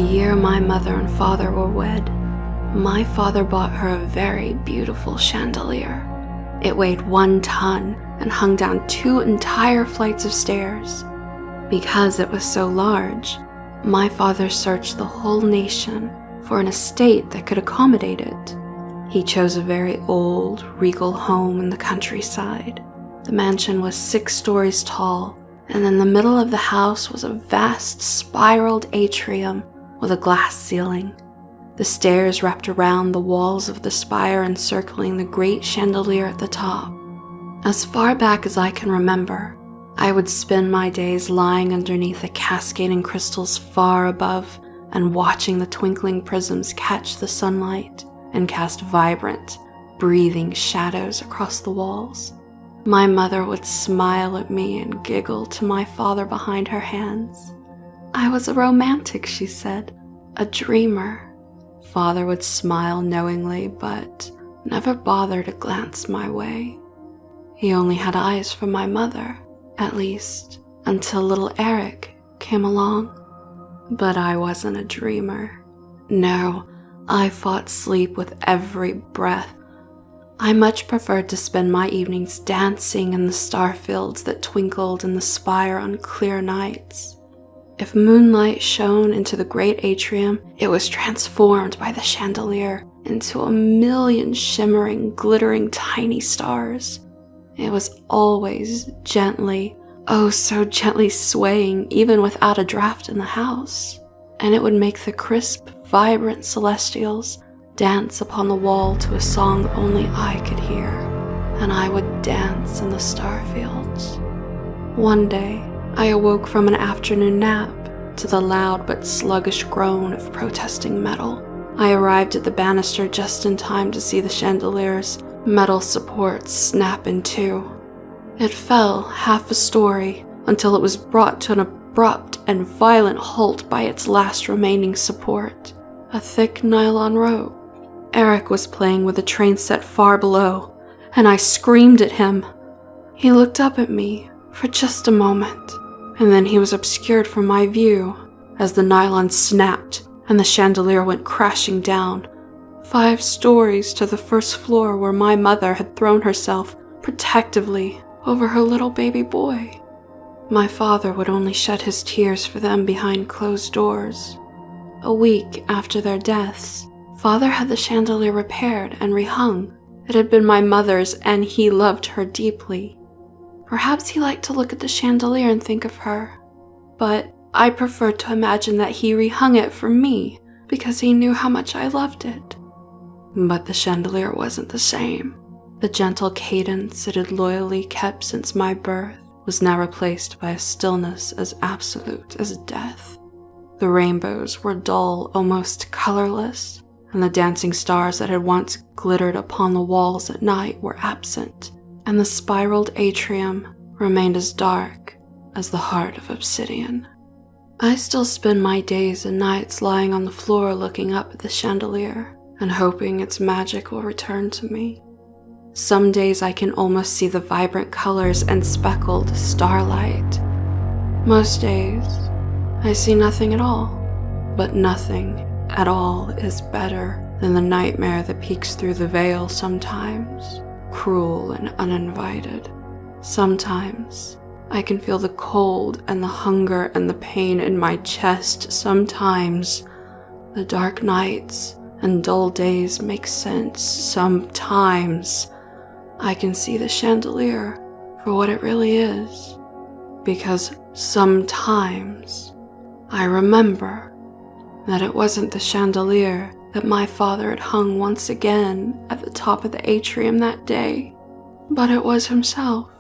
year my mother and father were wed, my father bought her a very beautiful chandelier. It weighed 1 ton and hung down 2 entire flights of stairs. Because it was so large, my father searched the whole nation for an estate that could accommodate it. He chose a very old, regal home in the countryside. The mansion was 6 stories tall, and in the middle of the house was a vast spiraled atrium with a glass ceiling. The stairs wrapped around the walls of the spire, encircling the great chandelier at the top. As far back as I can remember, I would spend my days lying underneath the cascading crystals far above and watching the twinkling prisms catch the sunlight and cast vibrant, breathing shadows across the walls. My mother would smile at me and giggle to my father behind her hands. I was a romantic, she said, a dreamer. Father would smile knowingly, but never bother to glance my way. He only had eyes for my mother, at least until little Eric came along. But I wasn't a dreamer. No, I fought sleep with every breath. I much preferred to spend my evenings dancing in the star fields that twinkled in the spire on clear nights. If moonlight shone into the great atrium, it was transformed by the chandelier into a million shimmering, glittering tiny stars. It was always gently, oh so gently swaying even without a draft in the house, and it would make the crisp, vibrant celestials dance upon the wall to a song only I could hear, and I would dance in the star fields. One day, I awoke from an afternoon nap to the loud but sluggish groan of protesting metal. I arrived at the banister just in time to see the chandelier's metal supports snap in 2. It fell half a story until it was brought to an abrupt and violent halt by its last remaining support, a thick nylon rope. Eric was playing with a train set far below, and I screamed at him. He looked up at me for just a moment, and then he was obscured from my view as the nylon snapped and the chandelier went crashing down, 5 stories to the first floor where my mother had thrown herself protectively over her little baby boy. My father would only shed his tears for them behind closed doors. A week after their deaths, Father had the chandelier repaired and rehung. It had been my mother's, and he loved her deeply. Perhaps he liked to look at the chandelier and think of her, but I preferred to imagine that he rehung it for me because he knew how much I loved it. But the chandelier wasn't the same. The gentle cadence it had loyally kept since my birth was now replaced by a stillness as absolute as death. The rainbows were dull, almost colorless, and the dancing stars that had once glittered upon the walls at night were absent, and the spiraled atrium remained as dark as the heart of obsidian. I still spend my days and nights lying on the floor looking up at the chandelier and hoping its magic will return to me. Some days I can almost see the vibrant colors and speckled starlight. Most days, I see nothing at all, but nothing at all is better than the nightmare that peeks through the veil sometimes, cruel and uninvited. Sometimes I can feel the cold and the hunger and the pain in my chest. Sometimes the dark nights and dull days make sense. Sometimes I can see the chandelier for what it really is, because sometimes I remember that it wasn't the chandelier that my father had hung once again at the top of the atrium that day, but it was himself.